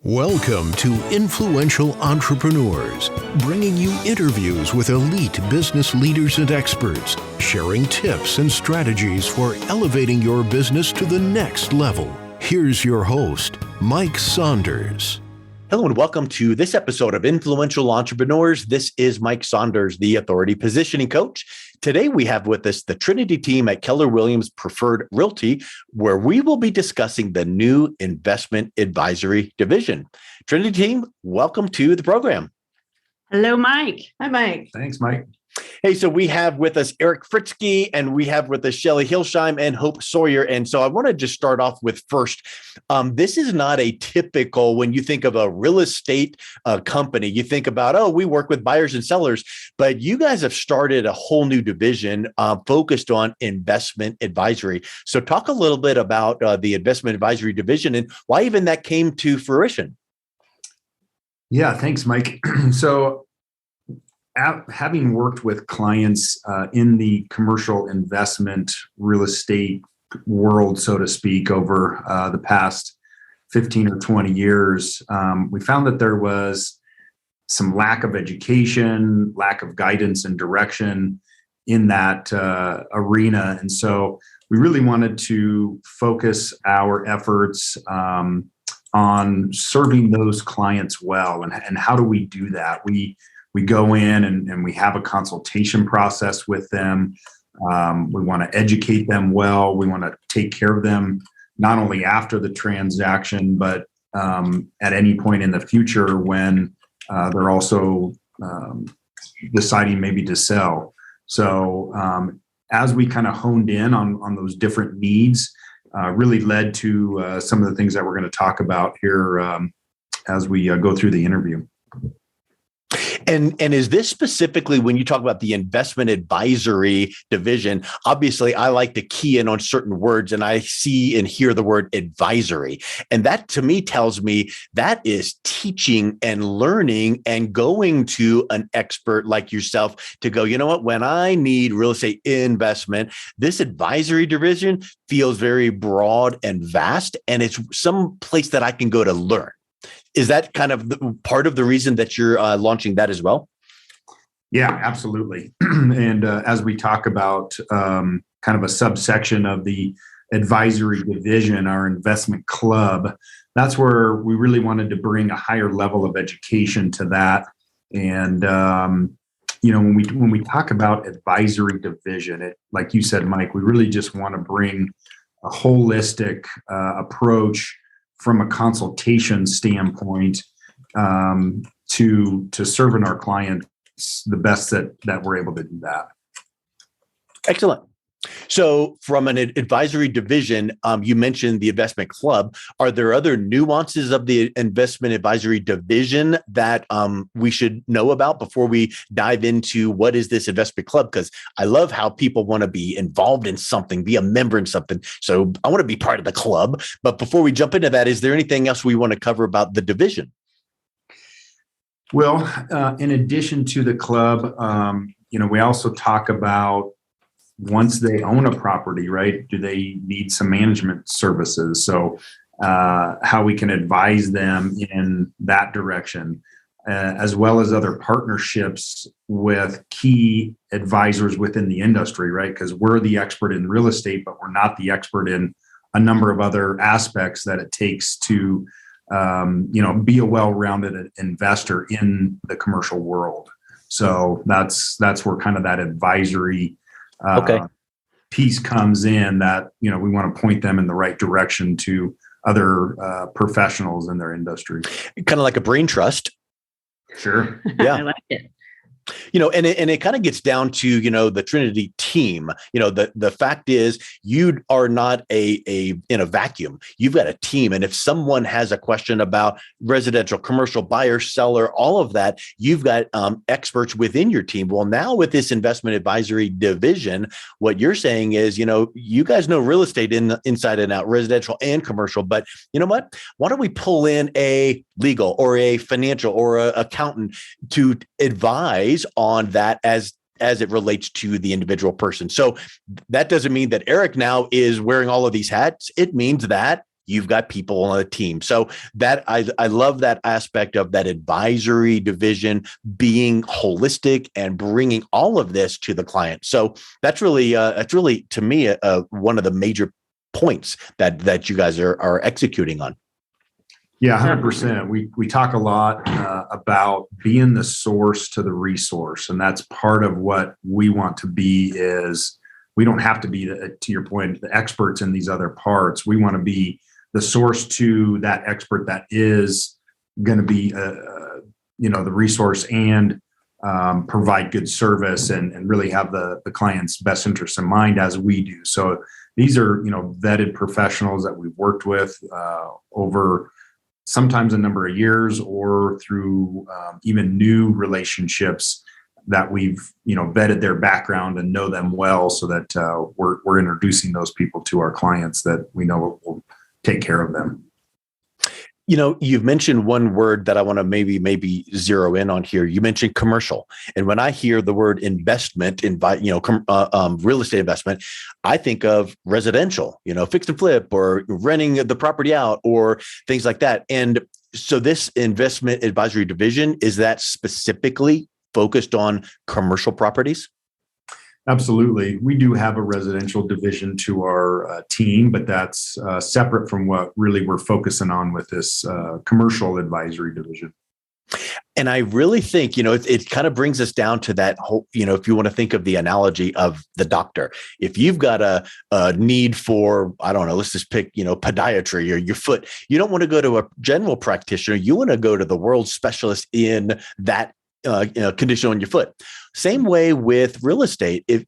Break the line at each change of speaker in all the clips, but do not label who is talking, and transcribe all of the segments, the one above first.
Welcome to Influential Entrepreneurs, bringing you interviews with elite business leaders and experts, sharing tips and strategies for elevating your business to the next level. Here's your host, Mike Saunders.
Hello and welcome to this episode of Influential Entrepreneurs. This is Mike Saunders, the Authority Positioning Coach. Today we have with us the Trinity team at Keller Williams Preferred Realty, where we will be discussing the new investment advisory division. Trinity team, welcome to the program.
Hello, Mike.
Hi, Mike.
Thanks, Mike.
Hey, so we have with us Eric Fritzke, and we have with us Shelly Hilsheim and Hope Sawyer. And so I want to just start off with first, this is not a typical, when you think of a real estate company, you think about, oh, we work with buyers and sellers, but you guys have started a whole new division focused on investment advisory. So talk a little bit about the investment advisory division and why even that came to fruition.
Yeah, thanks, Mike. So having worked with clients in the commercial investment real estate world, so to speak, over the past 15 or 20 years, we found that there was some lack of education, lack of guidance and direction in that arena. And so we really wanted to focus our efforts on serving those clients well. And how do we do that? We go in and we have a consultation process with them. We want to educate them well. We want to take care of them, not only after the transaction, but at any point in the future when they're also deciding maybe to sell. So as we kind of honed in on those different needs, really led to some of the things that we're going to talk about here as we go through the interview.
And is this specifically when you talk about the investment advisory division? Obviously, I like to key in on certain words, and I see and hear the word advisory. And that to me tells me that is teaching and learning and going to an expert like yourself to go, you know what, when I need real estate investment, this advisory division feels very broad and vast, and it's some place that I can go to learn. Is that kind of part of the reason that you're launching that as well?
Yeah, absolutely. And as we talk about kind of a subsection of the advisory division, our investment club, that's where we really wanted to bring a higher level of education to that. And when we talk about advisory division, like you said, Mike, we really just want to bring a holistic approach from a consultation standpoint to serving our clients the best that we're able to do that.
Excellent. So from an advisory division, you mentioned the investment club. Are there other nuances of the investment advisory division that we should know about before we dive into what is this investment club? Because I love how people want to be involved in something, be a member in something. So I want to be part of the club. But before we jump into that, is there anything else we want to cover about the division?
Well, in addition to the club, we also talk about once they own a property, right? Do they need some management services? So how we can advise them in that direction, as well as other partnerships with key advisors within the industry, right? Because we're the expert in real estate, but we're not the expert in a number of other aspects that it takes to, be a well-rounded investor in the commercial world. So that's where kind of that advisory piece comes in, that we want to point them in the right direction to other professionals in their industry.
Kind of like a brain trust.
Sure.
Yeah.
I like it.
And it kind of gets down to, the Trinity team. The fact is you are not in a vacuum. You've got a team. And if someone has a question about residential, commercial, buyer, seller, all of that, you've got experts within your team. Well, now with this investment advisory division, what you're saying is, you guys know real estate inside and out, residential and commercial. But you know what? Why don't we pull in a legal or a financial or a accountant to advise on that as it relates to the individual person. So that doesn't mean that Eric now is wearing all of these hats. It means that you've got people on a team. So that I love that aspect of that advisory division being holistic and bringing all of this to the client. So that's really to me one of the major points that you guys are executing on.
Yeah, 100%. We talk a lot about being the source to the resource, and that's part of what we want to be. Is we don't have to be, to your point, the experts in these other parts. We want to be the source to that expert that is going to be, the resource and provide good service and really have the client's best interests in mind as we do. So these are, vetted professionals that we've worked with over sometimes a number of years or through even new relationships that we've, vetted their background and know them well so that we're introducing those people to our clients that we know will take care of them.
You've mentioned one word that I want to maybe zero in on here. You mentioned commercial. And when I hear the word investment, real estate investment, I think of residential, fix and flip or renting the property out or things like that. And so this investment advisory division, is that specifically focused on commercial properties?
Absolutely. We do have a residential division to our team, but that's separate from what really we're focusing on with this commercial advisory division.
And I really think, it kind of brings us down to that whole, if you want to think of the analogy of the doctor, if you've got a need for, I don't know, let's just pick, podiatry or your foot, you don't want to go to a general practitioner. You want to go to the world specialist in that condition on your foot. Same way with real estate. If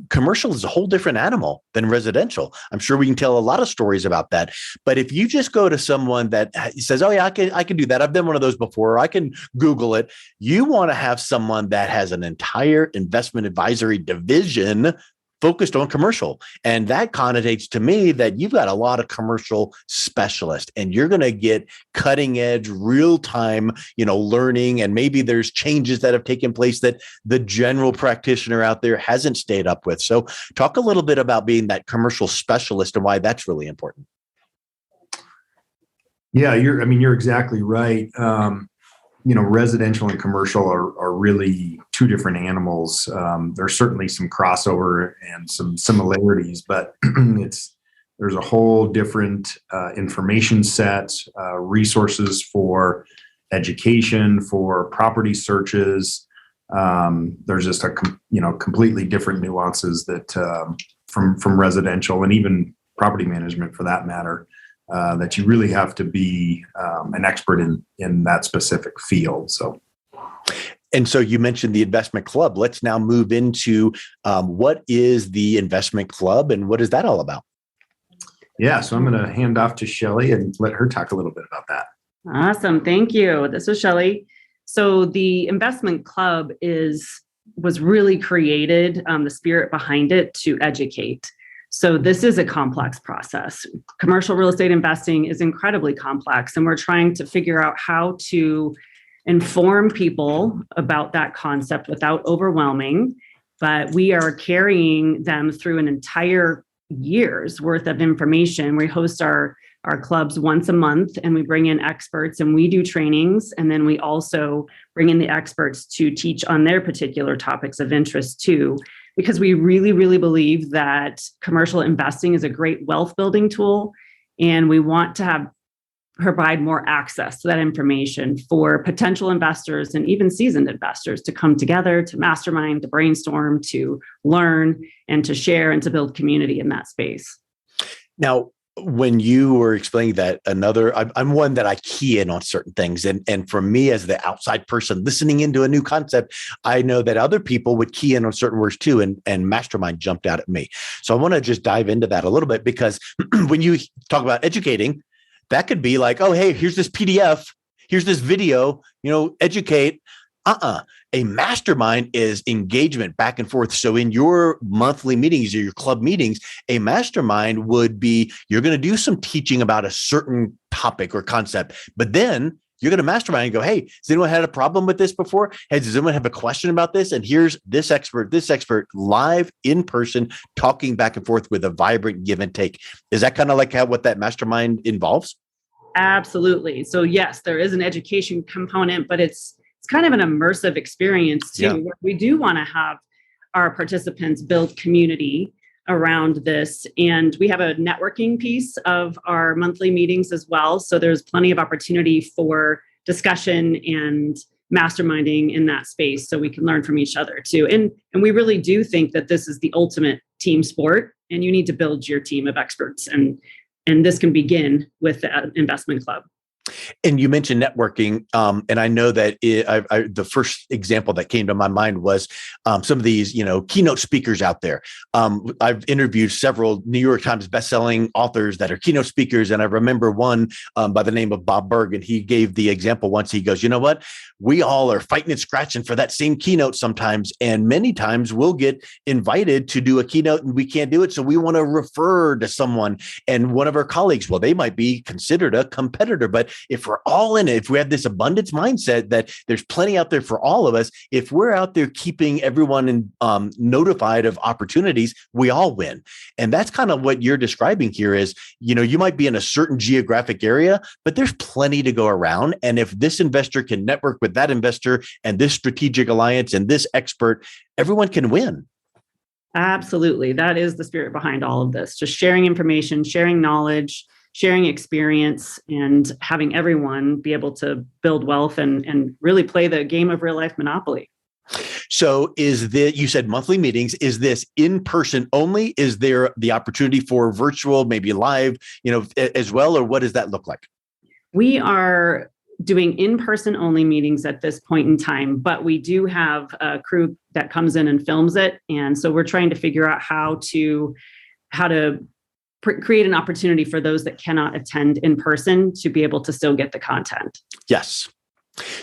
commercial is a whole different animal than residential. I'm sure we can tell a lot of stories about that. But if you just go to someone that says, "Oh yeah, I can do that. I've done one of those before. I can Google it." You want to have someone that has an entire investment advisory division focused on commercial. And that connotates to me that you've got a lot of commercial specialists and you're going to get cutting edge, real time, learning. And maybe there's changes that have taken place that the general practitioner out there hasn't stayed up with. So talk a little bit about being that commercial specialist and why that's really important.
Yeah, you're exactly right. Residential and commercial are really two different animals. There's certainly some crossover and some similarities, but there's a whole different information set, resources for education, for property searches. There's just completely different nuances that from residential and even property management for that matter. That you really have to be an expert in that specific field. And
so you mentioned the investment club. Let's now move into what is the investment club and what is that all about?
Yeah, so I'm going to hand off to Shelly and let her talk a little bit about that.
Awesome. Thank you. This is Shelly. So the investment club was really created, the spirit behind it, to educate. So this is a complex process. Commercial real estate investing is incredibly complex, and we're trying to figure out how to inform people about that concept without overwhelming, but we are carrying them through an entire year's worth of information. We host our clubs once a month, and we bring in experts and we do trainings. And then we also bring in the experts to teach on their particular topics of interest too, because we really, really believe that commercial investing is a great wealth building tool. And we want to provide more access to that information for potential investors and even seasoned investors to come together, to mastermind, to brainstorm, to learn, and to share and to build community in that space.
Now, when you were explaining that, I'm one that I key in on certain things. And for me, as the outside person listening into a new concept, I know that other people would key in on certain words too. And mastermind jumped out at me. So I want to just dive into that a little bit, because when you talk about educating, that could be like, oh, hey, here's this PDF, here's this video, educate. A mastermind is engagement back and forth. So in your monthly meetings or your club meetings, a mastermind would be, you're going to do some teaching about a certain topic or concept, but then you're going to mastermind and go, hey, has anyone had a problem with this before? Hey, does anyone have a question about this? And here's this expert live in person, talking back and forth with a vibrant give and take. Is that kind of like what that mastermind involves?
Absolutely. So yes, there is an education component, but it's kind of an immersive experience too.
Yeah.
Where we do want to have our participants build community around this. And we have a networking piece of our monthly meetings as well. So there's plenty of opportunity for discussion and masterminding in that space, so we can learn from each other too. And we really do think that this is the ultimate team sport, and you need to build your team of experts. And this can begin with the investment club.
And you mentioned networking, and I know that the first example that came to my mind was some of these, keynote speakers out there. I've interviewed several New York Times bestselling authors that are keynote speakers, and I remember one by the name of Bob Berg, and he gave the example once. He goes, "You know what? We all are fighting and scratching for that same keynote sometimes, and many times we'll get invited to do a keynote and we can't do it, so we want to refer to someone." And one of our colleagues, well, they might be considered a competitor, but if we're all in it, if we have this abundance mindset that there's plenty out there for all of us, if we're out there keeping everyone notified of opportunities, we all win. And that's kind of what you're describing here is, you might be in a certain geographic area, but there's plenty to go around. And if this investor can network with that investor and this strategic alliance and this expert, everyone can win.
Absolutely. That is the spirit behind all of this. Just sharing information, sharing knowledge, sharing experience, and having everyone be able to build wealth and really play the game of real life Monopoly.
So you said monthly meetings, is this in person only? Is there the opportunity for virtual, maybe live, as well? Or what does that look like?
We are doing in-person only meetings at this point in time, but we do have a crew that comes in and films it. And so we're trying to figure out how to create an opportunity for those that cannot attend in person to be able to still get the content.
Yes.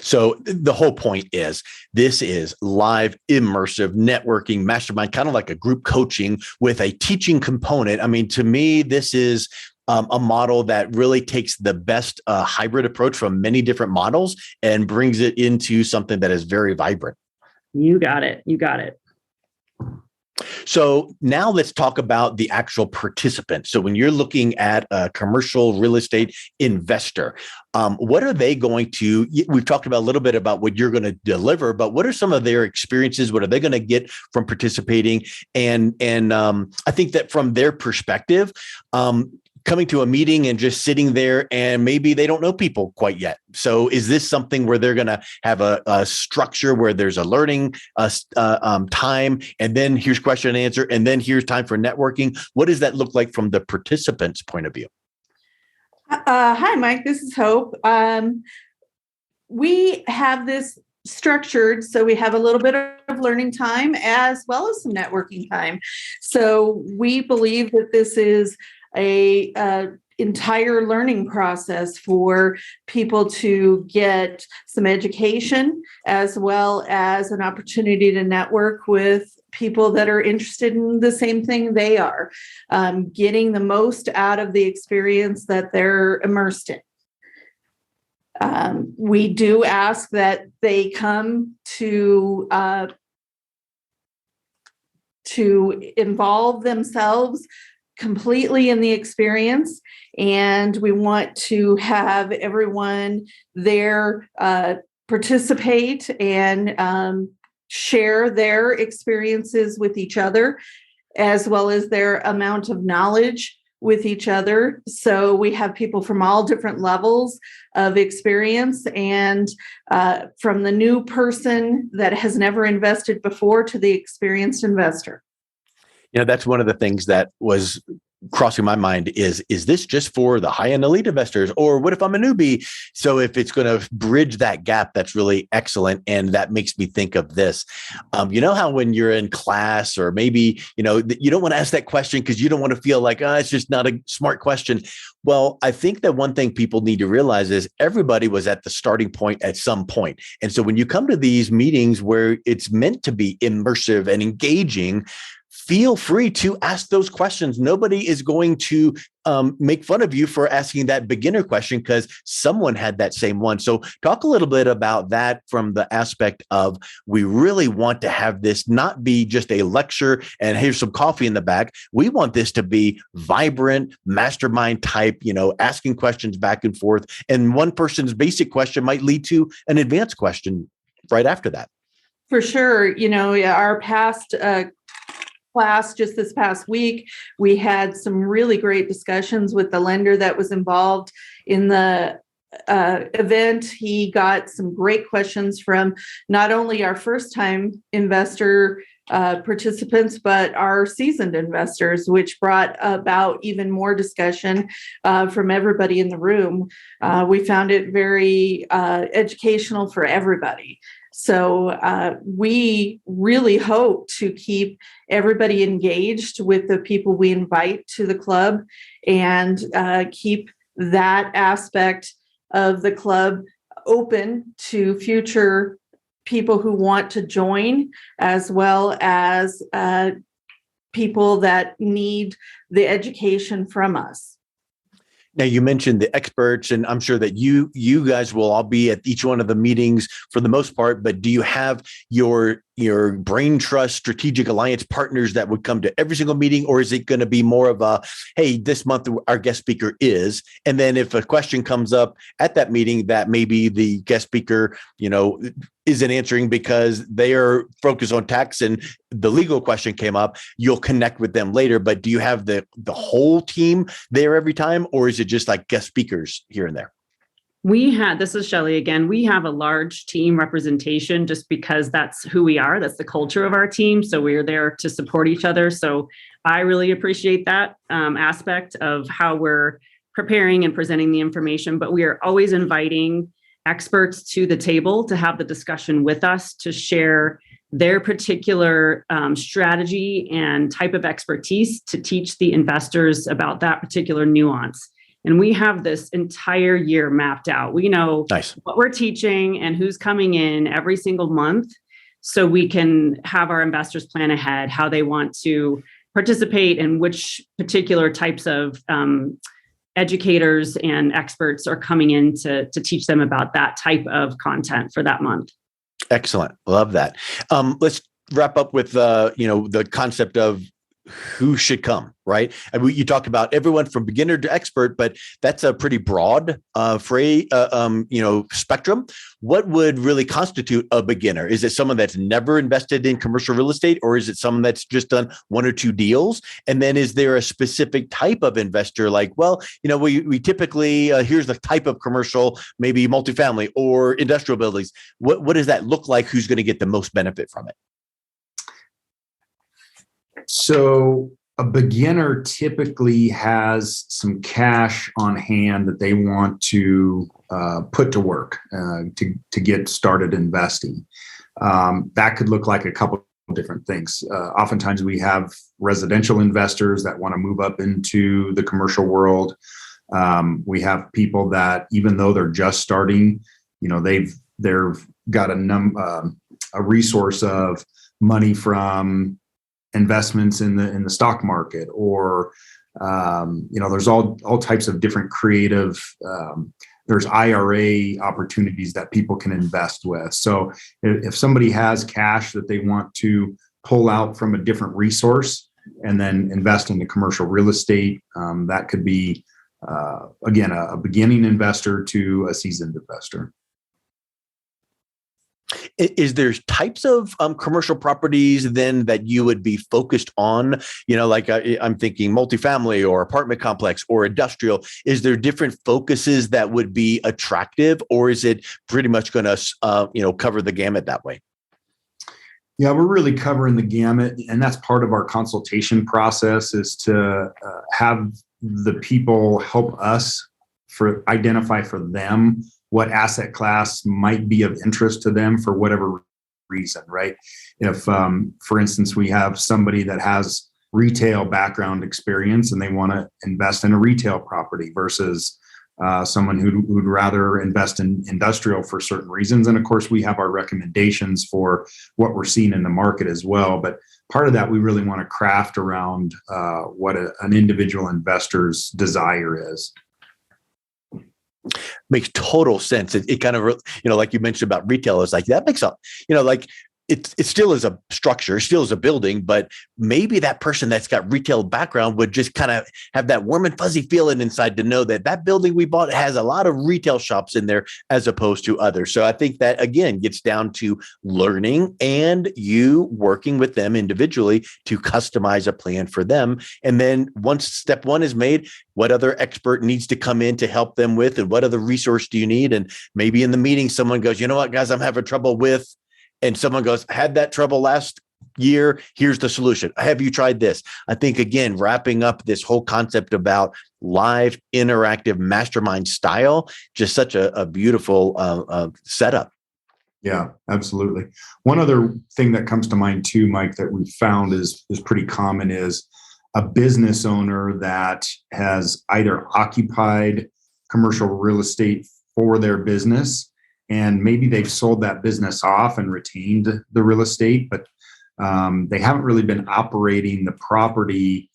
So the whole point is this is live, immersive networking mastermind, kind of like a group coaching with a teaching component. I mean, to me, this is a model that really takes the best hybrid approach from many different models and brings it into something that is very vibrant.
You got it.
So now let's talk about the actual participant. So when you're looking at a commercial real estate investor, what are they going to, we've talked about a little bit about what you're going to deliver, but what are some of their experiences? What are they going to get from participating? And I think that from their perspective, coming to a meeting and just sitting there and maybe they don't know people quite yet. So is this something where they're going to have a structure where there's a learning time, and then here's question and answer, and then here's time for networking? What does that look like from the participant's point of view?
Hi, Mike. This is Hope. We have this structured so we have a little bit of learning time as well as some networking time. So we believe that this is a entire learning process for people to get some education as well as an opportunity to network with people that are interested in the same thing they are, getting the most out of the experience that they're immersed in. We do ask that they come to involve themselves completely in the experience, and we want to have everyone there participate and share their experiences with each other, as well as their amount of knowledge with each other. So we have people from all different levels of experience, and from the new person that has never invested before to the experienced investor.
That's one of the things that was crossing my mind is this just for the high-end elite investors? Or what if I'm a newbie? So if it's going to bridge that gap, that's really excellent. And that makes me think of this. You know how when you're in class, or maybe, you don't want to ask that question because you don't want to feel like, it's just not a smart question. Well, I think that one thing people need to realize is everybody was at the starting point at some point. And so when you come to these meetings where it's meant to be immersive and engaging, feel free to ask those questions. Nobody is going to make fun of you for asking that beginner question because someone had that same one. So talk a little bit about that from the aspect of we really want to have this not be just a lecture and here's some coffee in the back. We want this to be vibrant, mastermind type, asking questions back and forth. And one person's basic question might lead to an advanced question right after that.
For sure. Our past class just this past week, we had some really great discussions with the lender that was involved in the event. He got some great questions from not only our first-time investor participants, but our seasoned investors, which brought about even more discussion from everybody in the room. We found it very educational for everybody. So we really hope to keep everybody engaged with the people we invite to the club and keep that aspect of the club open to future people who want to join, as well as people that need the education from us.
Now, you mentioned the experts, and I'm sure that you guys will all be at each one of the meetings for the most part, but do you have your brain trust strategic alliance partners that would come to every single meeting, or is it going to be more of a, hey, this month our guest speaker is, and then if a question comes up at that meeting that maybe the guest speaker, isn't answering because they are focused on tax and the legal question came up, you'll connect with them later. But do you have the whole team there every time, or is it just like guest speakers here and there?
This is Shelley again. We have a large team representation just because that's who we are. That's the culture of our team. So we're there to support each other. So I really appreciate that aspect of how we're preparing and presenting the information, but we are always inviting experts to the table to have the discussion with us, to share their particular strategy and type of expertise to teach the investors about that particular nuance. And we have this entire year mapped out. We know what we're teaching and who's coming in every single month, so we can have our investors plan ahead how they want to participate and which particular types of educators and experts are coming in to teach them about that type of content for that month.
Excellent. Love that. Let's wrap up with the concept of who should come, right? And you talk about everyone from beginner to expert, but that's a pretty broad spectrum. What would really constitute a beginner? Is it someone that's never invested in commercial real estate, or is it someone that's just done one or two deals? And then is there a specific type of investor? Like, we typically, here's the type of commercial, maybe multifamily or industrial buildings. What does that look like? Who's going to get the most benefit from it?
So a beginner typically has some cash on hand that they want to put to work to get started investing. That could look like a couple of different things. Oftentimes we have residential investors that want to move up into the commercial world. We have people that, even though they're just starting, they've got a resource of money from investments in the stock market, or there's all types of different creative. There's IRA opportunities that people can invest with. So if somebody has cash that they want to pull out from a different resource and then invest into commercial real estate, that could be again a beginning investor to a seasoned investor.
Is there types of commercial properties then that you would be focused on? Like I'm thinking multifamily or apartment complex or industrial. Is there different focuses that would be attractive, or is it pretty much going to cover the gamut that way?
Yeah, we're really covering the gamut, and that's part of our consultation process, is to have the people help us identify for them what asset class might be of interest to them for whatever reason, right? If, for instance, we have somebody that has retail background experience and they want to invest in a retail property versus someone who'd rather invest in industrial for certain reasons. And of course, we have our recommendations for what we're seeing in the market as well. But part of that, we really want to craft around what an individual investor's desire is.
Makes total sense. It kind of, like you mentioned about retail, is like that makes up, like it still is a structure, still is a building, but maybe that person that's got retail background would just kind of have that warm and fuzzy feeling inside to know that building we bought has a lot of retail shops in there as opposed to others. So I think that, again, gets down to learning and you working with them individually to customize a plan for them. And then once step one is made, what other expert needs to come in to help them with, and what other resource do you need? And maybe in the meeting, someone goes, you know what, guys, I'm having trouble with, and someone goes, had that trouble last year. Here's the solution. Have you tried this? I think, again, wrapping up this whole concept about live, interactive mastermind style, just such a beautiful setup.
Yeah, absolutely. One other thing that comes to mind too, Mike, that we found is pretty common is a business owner that has either occupied commercial real estate for their business, and maybe they've sold that business off and retained the real estate, but they haven't really been operating the property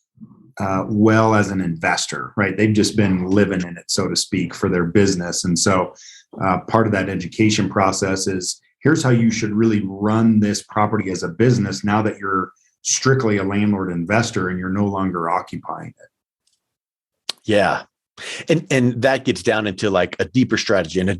well as an investor, right? They've just been living in it, so to speak, for their business. And so part of that education process is, here's how you should really run this property as a business now that you're strictly a landlord investor and you're no longer occupying it.
Yeah. And that gets down into like a deeper strategy. And I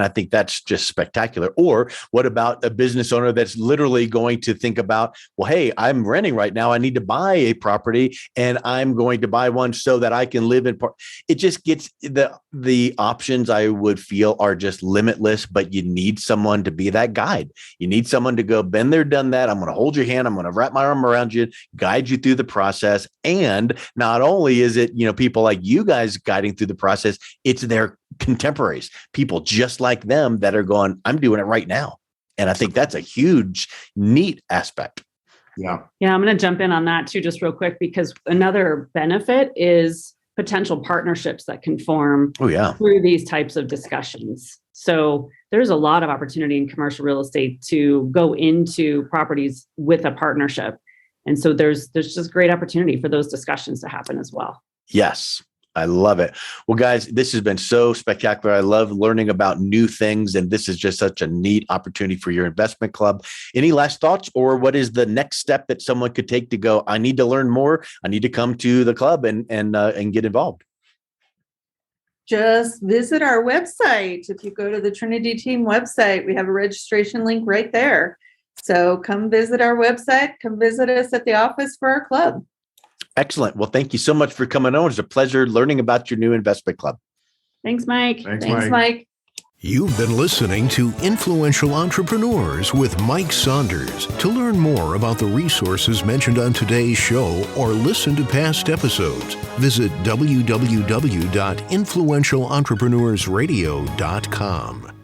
think that's just spectacular. Or what about a business owner that's literally going to think about, well, hey, I'm renting right now. I need to buy a property and I'm going to buy one so that I can live in part. It just gets the options, I would feel, are just limitless, but you need someone to be that guide. You need someone to go, been there, done that. I'm going to hold your hand. I'm going to wrap my arm around you, guide you through the process. And not only is it, people like you guys guiding through the process, it's their contemporaries, people just like them that are going, I'm doing it right now. And I think that's a huge, neat aspect.
Yeah, I'm going to jump in on that too, just real quick, because another benefit is potential partnerships that can form through these types of discussions. So there's a lot of opportunity in commercial real estate to go into properties with a partnership. And so there's just great opportunity for those discussions to happen as well.
Yes. I love it. Well, guys, this has been so spectacular. I love learning about new things, and this is just such a neat opportunity for your investment club. Any last thoughts, or what is the next step that someone could take to go, I need to learn more. I need to come to the club and get involved?
Just visit our website. If you go to the Trinity team website, we have a registration link right there. So come visit our website, come visit us at the office for our club.
Excellent. Well, thank you so much for coming on. It's a pleasure learning about your new investment club.
Thanks, Mike.
Thanks, Mike.
You've been listening to Influential Entrepreneurs with Mike Saunders. To learn more about the resources mentioned on today's show or listen to past episodes, visit www.influentialentrepreneursradio.com.